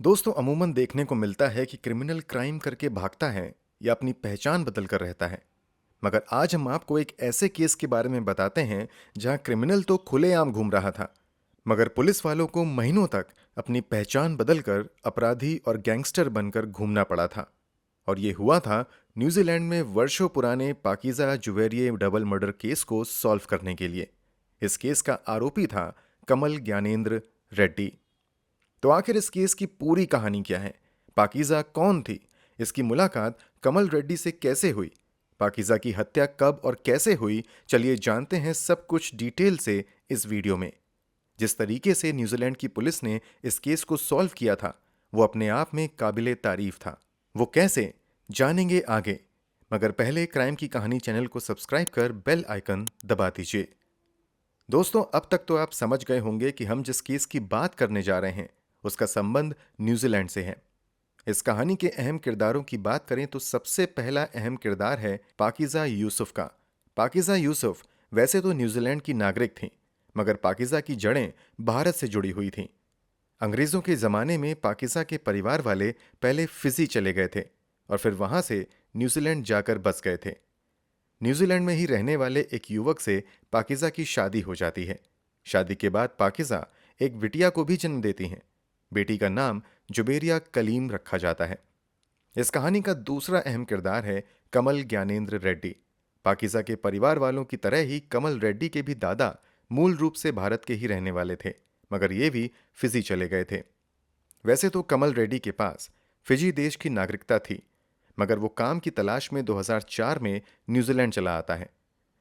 दोस्तों, अमूमन देखने को मिलता है कि क्रिमिनल क्राइम करके भागता है या अपनी पहचान बदल कर रहता है। मगर आज हम आपको एक ऐसे केस के बारे में बताते हैं जहां क्रिमिनल तो खुलेआम घूम रहा था, मगर पुलिस वालों को महीनों तक अपनी पहचान बदलकर अपराधी और गैंगस्टर बनकर घूमना पड़ा था। और ये हुआ था न्यूजीलैंड में वर्षों पुराने पाकीज़ा जुवेरिये डबल मर्डर केस को सॉल्व करने के लिए। इस केस का आरोपी था कमल ज्ञानेंद्र रेड्डी। तो आखिर इस केस की पूरी कहानी क्या है? पाकीज़ा कौन थी? इसकी मुलाकात कमल रेड्डी से कैसे हुई? पाकीज़ा की हत्या कब और कैसे हुई? चलिए जानते हैं सब कुछ डिटेल से इस वीडियो में। जिस तरीके से न्यूजीलैंड की पुलिस ने इस केस को सॉल्व किया था, वो अपने आप में काबिले तारीफ था। वो कैसे? जानेंगे आगे। मगर पहले क्राइम की कहानी चैनल को सब्सक्राइब कर बेल आइकन दबा दीजिए। दोस्तों, अब तक तो आप समझ गए होंगे कि हम जिस केस की बात करने जा रहे हैं उसका संबंध न्यूजीलैंड से है। इस कहानी के अहम किरदारों की बात करें तो सबसे पहला अहम किरदार है पाकीज़ा यूसुफ का। पाकीज़ा यूसुफ वैसे तो न्यूजीलैंड की नागरिक थी, मगर पाकीज़ा की जड़ें भारत से जुड़ी हुई थीं। अंग्रेज़ों के ज़माने में पाकीज़ा के परिवार वाले पहले फिजी चले गए थे और फिर वहां से न्यूजीलैंड जाकर बस गए थे। न्यूजीलैंड में ही रहने वाले एक युवक से पाकीज़ा की शादी हो जाती है। शादी के बाद पाकीज़ा एक बिटिया को भी जन्म देती हैं। बेटी का नाम जुबेरिया कलीम रखा जाता है। इस कहानी का दूसरा अहम किरदार है कमल ज्ञानेंद्र रेड्डी। पाकीज़ा के परिवार वालों की तरह ही कमल रेड्डी के भी दादा मूल रूप से भारत के ही रहने वाले थे, मगर ये भी फिजी चले गए थे। वैसे तो कमल रेड्डी के पास फिजी देश की नागरिकता थी, मगर वो काम की तलाश में 2004 में न्यूजीलैंड चला आता है।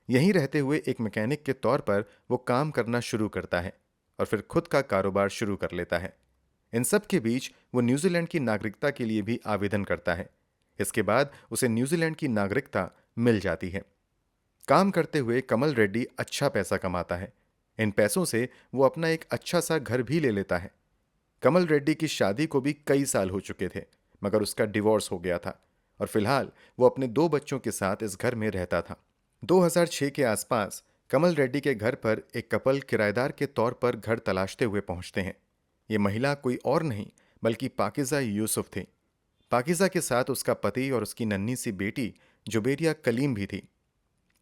यहीं रहते हुए एक मैकेनिक के तौर पर वो काम करना शुरू करता है और फिर खुद का कारोबार शुरू कर लेता है। इन सब के बीच वो न्यूजीलैंड की नागरिकता के लिए भी आवेदन करता है। इसके बाद उसे न्यूजीलैंड की नागरिकता मिल जाती है। काम करते हुए कमल रेड्डी अच्छा पैसा कमाता है। इन पैसों से वो अपना एक अच्छा सा घर भी ले लेता है। कमल रेड्डी की शादी को भी कई साल हो चुके थे, मगर उसका डिवोर्स हो गया था और फिलहाल वो अपने 2 बच्चों के साथ इस घर में रहता था। 2006 के आसपास कमल रेड्डी के घर पर एक कपल किराएदार के तौर पर घर तलाशते हुए पहुंचते हैं। ये महिला कोई और नहीं बल्कि पाकीज़ा यूसुफ थी। पाकीज़ा के साथ उसका पति और उसकी नन्ही सी बेटी जुबेरिया कलीम भी थी।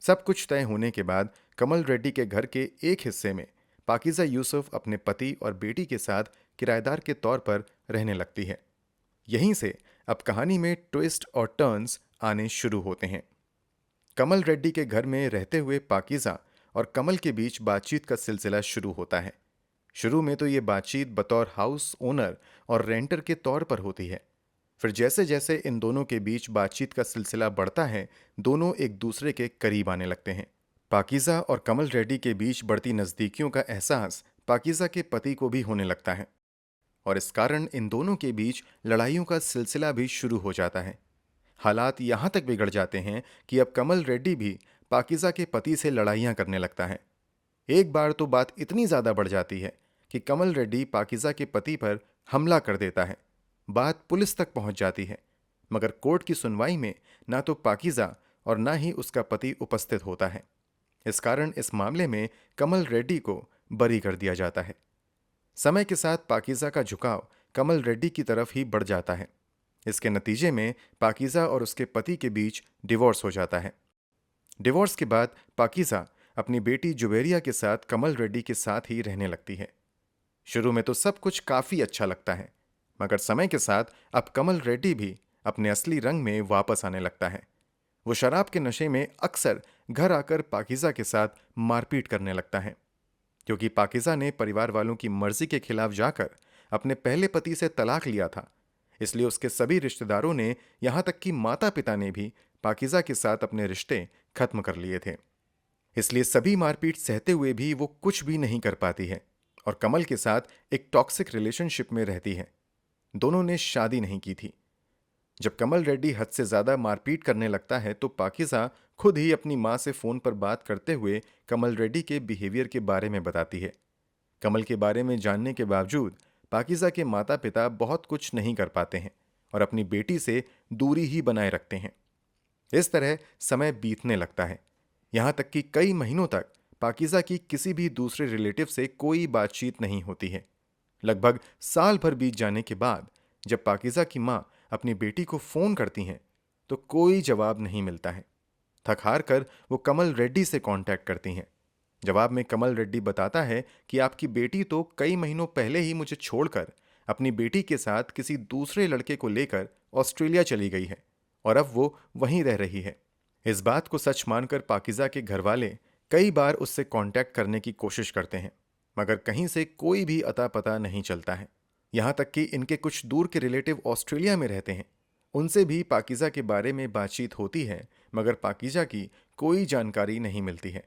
सब कुछ तय होने के बाद कमल रेड्डी के घर के एक हिस्से में पाकीज़ा यूसुफ अपने पति और बेटी के साथ किराएदार के तौर पर रहने लगती है। यहीं से अब कहानी में ट्विस्ट और टर्न्स आने शुरू होते हैं। कमल रेड्डी के घर में रहते हुए पाकीज़ा और कमल के बीच बातचीत का सिलसिला शुरू होता है। शुरू में तो ये बातचीत बतौर हाउस ओनर और रेंटर के तौर पर होती है। फिर जैसे जैसे इन दोनों के बीच बातचीत का सिलसिला बढ़ता है, दोनों एक दूसरे के करीब आने लगते हैं। पाकीज़ा और कमल रेड्डी के बीच बढ़ती नज़दीकियों का एहसास पाकीज़ा के पति को भी होने लगता है और इस कारण इन दोनों के बीच लड़ाइयों का सिलसिला भी शुरू हो जाता है। हालात यहां तक बिगड़ जाते हैं कि अब कमल रेड्डी भी पाकीज़ा के पति से लड़ाइयां करने लगता है। एक बार तो बात इतनी ज़्यादा बढ़ जाती है कि कमल रेड्डी पाकीज़ा के पति पर हमला कर देता है। बात पुलिस तक पहुंच जाती है, मगर कोर्ट की सुनवाई में ना तो पाकीज़ा और ना ही उसका पति उपस्थित होता है। इस कारण इस मामले में कमल रेड्डी को बरी कर दिया जाता है। समय के साथ पाकीज़ा का झुकाव कमल रेड्डी की तरफ ही बढ़ जाता है। इसके नतीजे में पाकीज़ा और उसके पति के बीच डिवोर्स हो जाता है। डिवोर्स के बाद पाकीज़ा अपनी बेटी जुबेरिया के साथ कमल रेड्डी के साथ ही रहने लगती है। शुरू में तो सब कुछ काफ़ी अच्छा लगता है, मगर समय के साथ अब कमल रेड्डी भी अपने असली रंग में वापस आने लगता है। वो शराब के नशे में अक्सर घर आकर पाकीज़ा के साथ मारपीट करने लगता है। क्योंकि पाकीज़ा ने परिवार वालों की मर्जी के खिलाफ जाकर अपने पहले पति से तलाक लिया था, इसलिए उसके सभी रिश्तेदारों ने, यहां तक कि माता पिता ने भी पाकीज़ा के साथ अपने रिश्ते खत्म कर लिए थे। इसलिए सभी मारपीट सहते हुए भी वो कुछ भी नहीं कर पाती है और कमल के साथ एक टॉक्सिक रिलेशनशिप में रहती है। दोनों ने शादी नहीं की थी। जब कमल रेड्डी हद से ज्यादा मारपीट करने लगता है तो पाकीज़ा खुद ही अपनी मां से फोन पर बात करते हुए कमल रेड्डी के बिहेवियर के बारे में बताती है। कमल के बारे में जानने के बावजूद पाकीज़ा के माता पिता बहुत कुछ नहीं कर पाते हैं और अपनी बेटी से दूरी ही बनाए रखते हैं। इस तरह समय बीतने लगता है, यहां तक कि कई महीनों तक पाकीज़ा की किसी भी दूसरे रिलेटिव से कोई बातचीत नहीं होती है। लगभग साल भर बीत जाने के बाद जब पाकीज़ा की माँ अपनी बेटी को फ़ोन करती हैं तो कोई जवाब नहीं मिलता है। थक हार कर वो कमल रेड्डी से कांटेक्ट करती हैं। जवाब में कमल रेड्डी बताता है कि आपकी बेटी तो कई महीनों पहले ही मुझे छोड़कर अपनी बेटी के साथ किसी दूसरे लड़के को लेकर ऑस्ट्रेलिया चली गई है और अब वो वहीं रह रही है। इस बात को सच मानकर पाकिज़ा के घर वाले कई बार उससे कांटेक्ट करने की कोशिश करते हैं, मगर कहीं से कोई भी अता पता नहीं चलता है। यहाँ तक कि इनके कुछ दूर के रिलेटिव ऑस्ट्रेलिया में रहते हैं, उनसे भी पाकिज़ा के बारे में बातचीत होती है, मगर पाकिज़ा की कोई जानकारी नहीं मिलती है।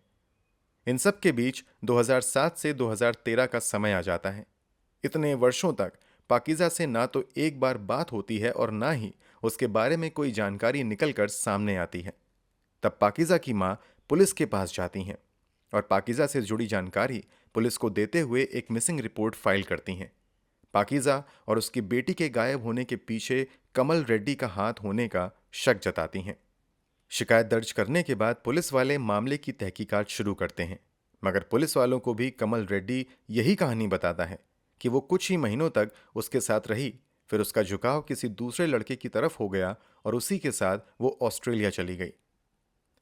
इन सब के बीच 2007 से 2013 का समय आ जाता है। इतने वर्षों तक पाकिज़ा से ना तो एक बार बात होती है और ना ही उसके बारे में कोई जानकारी निकलकर सामने आती है। तब पाकिज़ा की माँ पुलिस के पास जाती हैं और पाकिज़ा से जुड़ी जानकारी पुलिस को देते हुए एक मिसिंग रिपोर्ट फाइल करती हैं। पाकिज़ा और उसकी बेटी के गायब होने के पीछे कमल रेड्डी का हाथ होने का शक जताती हैं। शिकायत दर्ज करने के बाद पुलिस वाले मामले की तहकीकात शुरू करते हैं, मगर पुलिस वालों को भी कमल रेड्डी यही कहानी बताता है कि वो कुछ ही महीनों तक उसके साथ रही, फिर उसका झुकाव किसी दूसरे लड़के की तरफ हो गया और उसी के साथ वो ऑस्ट्रेलिया चली गई।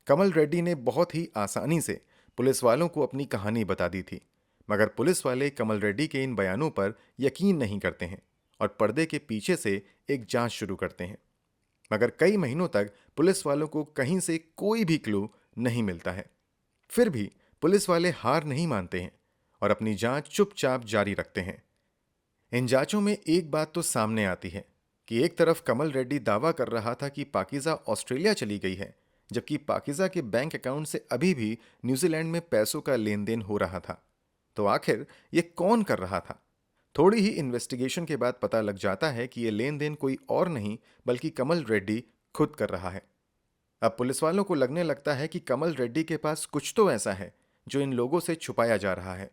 कमल रेड्डी ने बहुत ही आसानी से पुलिस वालों को अपनी कहानी बता दी थी, मगर पुलिस वाले कमल रेड्डी के इन बयानों पर यकीन नहीं करते हैं और पर्दे के पीछे से एक जांच शुरू करते हैं। मगर कई महीनों तक पुलिस वालों को कहीं से कोई भी क्लू नहीं मिलता है। फिर भी पुलिस वाले हार नहीं मानते हैं और अपनी जांच चुपचाप जारी रखते हैं। इन जांचों में एक बात तो सामने आती है कि एक तरफ कमल रेड्डी दावा कर रहा था कि पाकिज़ा ऑस्ट्रेलिया चली गई है, जबकि पाकिज़ा के बैंक अकाउंट से अभी भी न्यूजीलैंड में पैसों का लेन देन हो रहा था। तो आखिर ये कौन कर रहा था? थोड़ी ही इन्वेस्टिगेशन के बाद पता लग जाता है कि ये लेन देन कोई और नहीं बल्कि कमल रेड्डी खुद कर रहा है। अब पुलिस वालों को लगने लगता है कि कमल रेड्डी के पास कुछ तो ऐसा है जो इन लोगों से छुपाया जा रहा है,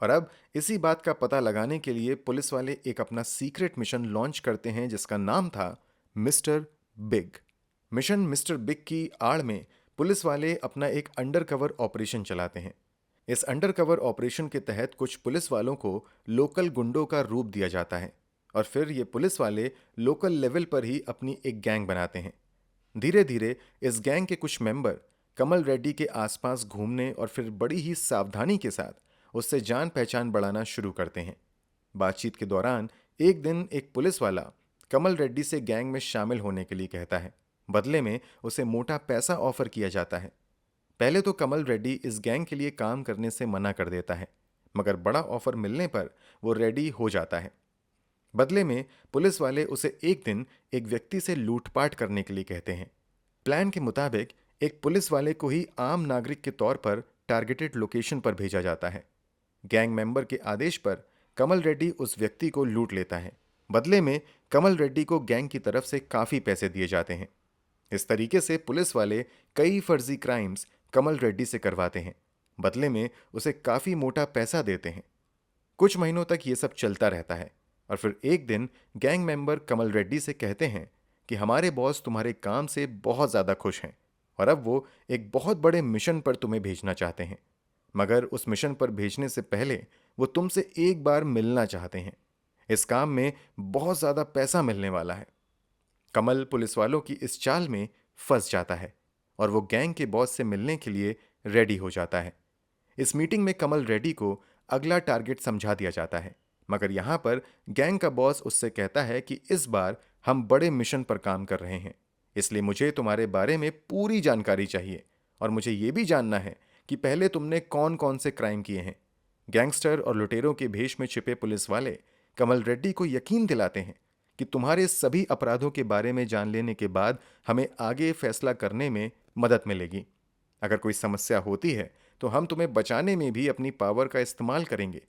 और अब इसी बात का पता लगाने के लिए पुलिस वाले एक अपना सीक्रेट मिशन लॉन्च करते हैं जिसका नाम था mister big. Mission mister big की आड़ में पुलिस वाले अपना एक अंडरकवर ऑपरेशन चलाते हैं। इस अंडरकवर ऑपरेशन के तहत कुछ पुलिस वालों को लोकल गुंडों का रूप दिया जाता है और फिर ये पुलिस वाले लोकल लेवल पर ही अपनी एक गैंग बनाते हैं। धीरे धीरे इस गैंग के कुछ मेंबर कमल रेड्डी के आसपास घूमने और फिर बड़ी ही सावधानी के साथ उससे जान पहचान बढ़ाना शुरू करते हैं। बातचीत के दौरान एक दिन एक पुलिस वाला कमल रेड्डी से गैंग में शामिल होने के लिए कहता है। बदले में उसे मोटा पैसा ऑफर किया जाता है। पहले तो कमल रेड्डी इस गैंग के लिए काम करने से मना कर देता है, मगर बड़ा ऑफर मिलने पर वो रेडी हो जाता है। बदले में पुलिस वाले उसे एक दिन एक व्यक्ति से लूटपाट करने के लिए कहते हैं। प्लान के मुताबिक एक पुलिस वाले को ही आम नागरिक के तौर पर टारगेटेड लोकेशन पर भेजा जाता है। गैंग मेंबर के आदेश पर कमल रेड्डी उस व्यक्ति को लूट लेता है। बदले में कमल रेड्डी को गैंग की तरफ से काफी पैसे दिए जाते हैं। इस तरीके से पुलिस वाले कई फर्जी क्राइम्स कमल रेड्डी से करवाते हैं। बदले में उसे काफी मोटा पैसा देते हैं। कुछ महीनों तक ये सब चलता रहता है और फिर एक दिन गैंग मेंबर कमल रेड्डी से कहते हैं कि हमारे बॉस तुम्हारे काम से बहुत ज्यादा खुश हैं और अब वो एक बहुत बड़े मिशन पर तुम्हें भेजना चाहते हैं, मगर उस मिशन पर भेजने से पहले वो तुमसे एक बार मिलना चाहते हैं। इस काम में बहुत ज्यादा पैसा मिलने वाला है। कमल पुलिस वालों की इस चाल में फंस जाता है और वो गैंग के बॉस से मिलने के लिए रेडी हो जाता है। इस मीटिंग में कमल रेड्डी को अगला टारगेट समझा दिया जाता है, मगर यहां पर गैंग का बॉस उससे कहता है कि इस बार हम बड़े मिशन पर काम कर रहे हैं, इसलिए मुझे तुम्हारे बारे में पूरी जानकारी चाहिए और मुझे ये भी जानना है कि पहले तुमने कौन कौन से क्राइम किए हैं। गैंगस्टर और लुटेरों के भेष में छिपे पुलिस वाले कमल रेड्डी को यकीन दिलाते हैं कि तुम्हारे सभी अपराधों के बारे में जान लेने के बाद हमें आगे फैसला करने में मदद मिलेगी। अगर कोई समस्या होती है तो हम तुम्हें बचाने में भी अपनी पावर का इस्तेमाल करेंगे।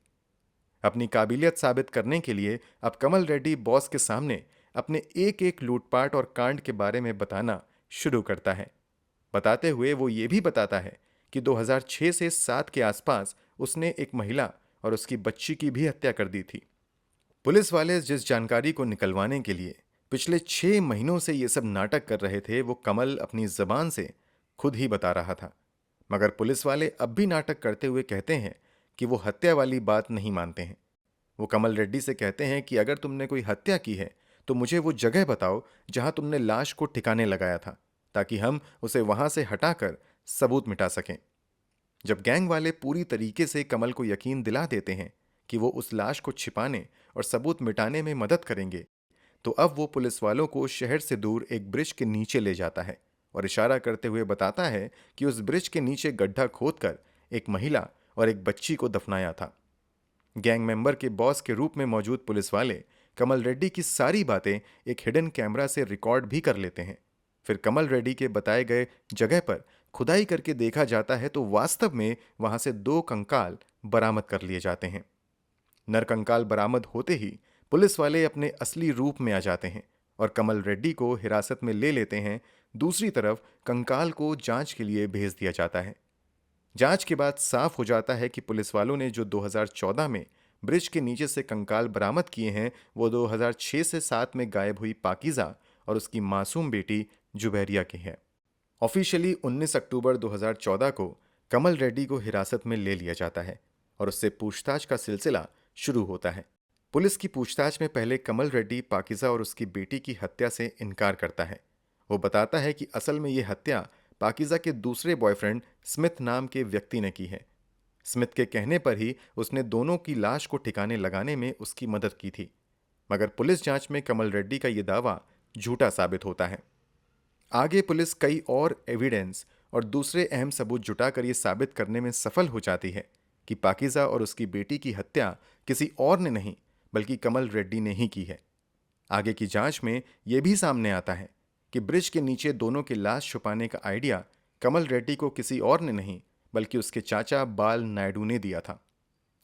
अपनी काबिलियत साबित करने के लिए अब कमल रेड्डी बॉस के सामने अपने एक एक लूटपाट और कांड के बारे में बताना शुरू करता है। बताते हुए वो ये भी बताता है कि 2006 से 7 के आसपास उसने एक महिला और उसकी बच्ची की भी हत्या कर दी थी। पुलिस वाले जिस जानकारी को निकलवाने के लिए पिछले 6 महीनों से ये सब नाटक कर रहे थे वो कमल अपनी जबान से खुद ही बता रहा था, मगर पुलिस वाले अब भी नाटक करते हुए कहते हैं कि वो हत्या वाली बात नहीं मानते हैं। वो कमल रेड्डी से कहते हैं कि अगर तुमने कोई हत्या की है तो मुझे वो जगह बताओ जहां तुमने लाश को ठिकाने लगाया था, ताकि हम उसे वहां से हटाकर सबूत मिटा सकें। जब गैंग वाले पूरी तरीके से कमल को यकीन दिला देते हैं कि वो उस लाश को छिपाने और सबूत मिटाने में मदद करेंगे, तो अब वो पुलिस वालों को शहर से दूर एक ब्रिज के नीचे ले जाता है और इशारा करते हुए बताता है कि उस ब्रिज के नीचे गड्ढा खोदकर एक महिला और एक बच्ची को दफनाया था। गैंग मेंबर के बॉस के रूप में मौजूद पुलिस वाले कमल रेड्डी की सारी बातें एक हिडन कैमरा से रिकॉर्ड भी कर लेते हैं। फिर कमल रेड्डी के बताए गए जगह पर खुदाई करके देखा जाता है तो वास्तव में वहां से 2 कंकाल बरामद कर लिए जाते हैं। नरकंकाल बरामद होते ही पुलिस वाले अपने असली रूप में आ जाते हैं और कमल रेड्डी को हिरासत में ले लेते हैं। दूसरी तरफ कंकाल को जांच के लिए भेज दिया जाता है। जांच के बाद साफ हो जाता है कि पुलिस वालों ने जो 2014 में ब्रिज के नीचे से कंकाल बरामद किए हैं वो 2006 से 7 में गायब हुई पाकीज़ा और उसकी मासूम बेटी जुबैरिया के हैं। ऑफिशियली 19 अक्टूबर 2014 को कमल रेड्डी को हिरासत में ले लिया जाता है और उससे पूछताछ का सिलसिला शुरू होता है। पुलिस की पूछताछ में पहले कमल रेड्डी पाकीज़ा और उसकी बेटी की हत्या से इनकार करता है। वो बताता है कि असल में ये हत्या पाकीज़ा के दूसरे बॉयफ्रेंड स्मिथ नाम के व्यक्ति ने की है। स्मिथ के कहने पर ही उसने दोनों की लाश को ठिकाने लगाने में उसकी मदद की थी, मगर पुलिस जांच में कमल रेड्डी का यह दावा झूठा साबित होता है। आगे पुलिस कई और एविडेंस और दूसरे अहम सबूत जुटाकर यह साबित करने में सफल हो जाती है कि पाकीज़ा और उसकी बेटी की हत्या किसी और ने नहीं बल्कि कमल रेड्डी ने ही की है। आगे की जांच में यह भी सामने आता है कि ब्रिज के नीचे दोनों की लाश छुपाने का आइडिया कमल रेड्डी को किसी और ने नहीं बल्कि उसके चाचा बाल नायडू ने दिया था।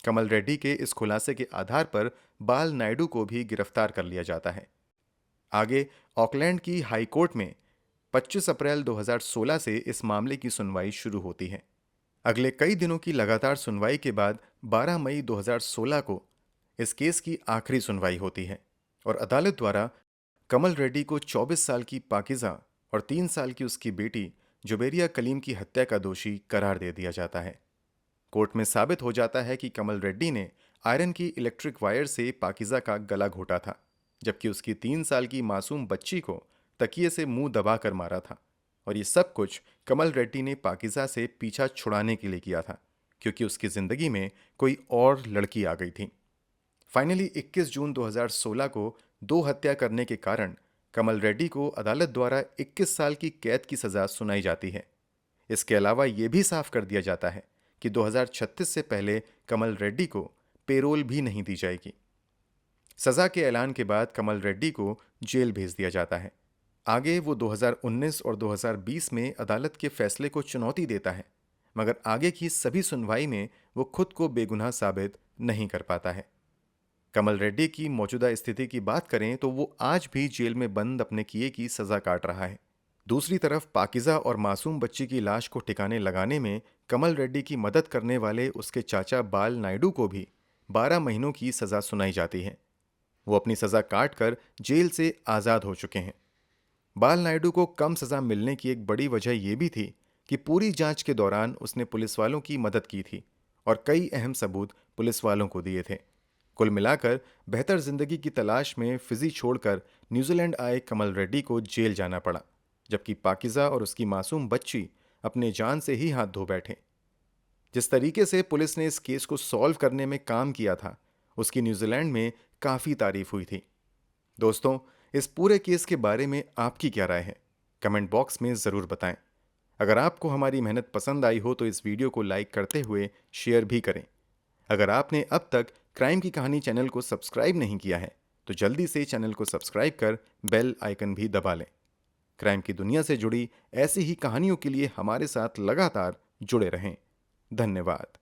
कमल रेड्डी के इस खुलासे के आधार पर बाल नायडू को भी गिरफ्तार कर लिया जाता है। आगे ऑकलैंड की हाई कोर्ट में 25 अप्रैल 2016 से इस मामले की सुनवाई शुरू होती है। अगले कई दिनों की लगातार सुनवाई के बाद 12 मई 2016 को इस केस की आखिरी सुनवाई होती है और अदालत द्वारा कमल रेड्डी को 24 साल की पाकीज़ा और 3 साल की उसकी बेटी जुबैरिया कलीम की हत्या का दोषी करार दे दिया जाता है। कोर्ट में साबित हो जाता है कि कमल रेड्डी ने आयरन की इलेक्ट्रिक वायर से पाकीज़ा का गला घोटा था, जबकि उसकी 3 साल की मासूम बच्ची को तकिए से मुंह दबाकर मारा था। और ये सब कुछ कमल रेड्डी ने पाकीज़ा से पीछा छुड़ाने के लिए किया था, क्योंकि उसकी जिंदगी में कोई और लड़की आ गई थी। फाइनली 21 जून 2016 को 2 हत्या करने के कारण कमल रेड्डी को अदालत द्वारा 21 साल की कैद की सजा सुनाई जाती है। इसके अलावा यह भी साफ कर दिया जाता है कि 2036 से पहले कमल रेड्डी को पेरोल भी नहीं दी जाएगी। सजा के ऐलान के बाद कमल रेड्डी को जेल भेज दिया जाता है। आगे वो 2019 और 2020 में अदालत के फैसले को चुनौती देता है, मगर आगे की सभी सुनवाई में वो खुद को बेगुनाह साबित नहीं कर पाता है। कमल रेड्डी की मौजूदा स्थिति की बात करें तो वो आज भी जेल में बंद अपने किए की सजा काट रहा है। दूसरी तरफ पाकीज़ा और मासूम बच्ची की लाश को ठिकाने लगाने में कमल रेड्डी की मदद करने वाले उसके चाचा बाल नायडू को भी 12 महीनों की सजा सुनाई जाती है। वो अपनी सजा काट कर जेल से आज़ाद हो चुके हैं। बाल नायडू को कम सजा मिलने की एक बड़ी वजह यह भी थी कि पूरी जांच के दौरान उसने पुलिस वालों की मदद की थी और कई अहम सबूत पुलिस वालों को दिए थे। कुल मिलाकर बेहतर जिंदगी की तलाश में फिजी छोड़कर न्यूजीलैंड आए कमल रेड्डी को जेल जाना पड़ा, जबकि पाकीज़ा और उसकी मासूम बच्ची अपने जान से ही हाथ धो बैठे। जिस तरीके से पुलिस ने इस केस को सॉल्व करने में काम किया था, उसकी न्यूजीलैंड में काफ़ी तारीफ हुई थी। दोस्तों, इस पूरे केस के बारे में आपकी क्या राय है? कमेंट बॉक्स में ज़रूर बताएं। अगर आपको हमारी मेहनत पसंद आई हो तो इस वीडियो को लाइक करते हुए शेयर भी करें। अगर आपने अब तक क्राइम की कहानी चैनल को सब्सक्राइब नहीं किया है तो जल्दी से चैनल को सब्सक्राइब कर बेल आइकन भी दबा लें। क्राइम की दुनिया से जुड़ी ऐसी ही कहानियों के लिए हमारे साथ लगातार जुड़े रहें। धन्यवाद।